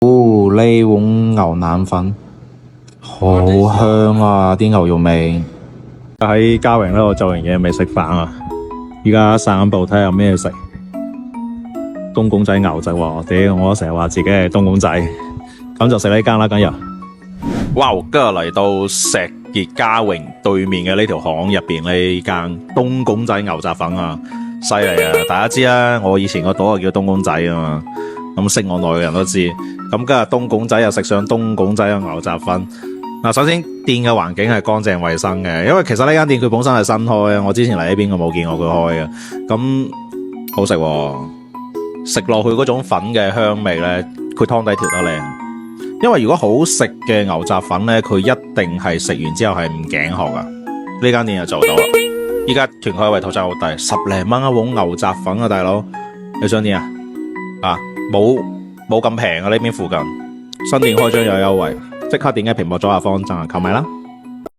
哦，呢碗牛腩粉好香啊！啲牛肉味。喺嘉榮呢度做完嘢未食飯啊，而家散緊步睇下有咩食。東莞仔牛雜喎，屌我成日話自己係東莞仔，咁就食呢間啦，今日。哇！今日嚟到石硤嘉榮對面嘅呢條巷入邊呢間東莞仔牛雜粉啊，犀利啊！大家知啦，我以前個島就叫東莞仔啊嘛，咁識我耐嘅人都知。咁今日東莞仔又食上東莞仔嘅牛雜粉。嗱，首先店嘅環境係乾淨衛生嘅，因為其實呢間店佢本身係新開啊，我之前嚟呢邊我冇見過佢開嘅，咁好食喎，食落去嗰種粉嘅香味呢，佢湯底調得靚。因為如果好食嘅牛雜粉呢，佢一定係食完之後係唔頸渴噶，呢間店就做到啦。依家團購優惠套餐好抵，10零蚊一碗牛雜粉啊，大佬，你想點啊？冇咁平啊，呢邊附近新店開張有優惠。即刻點擊屏幕左下方進行購買啦！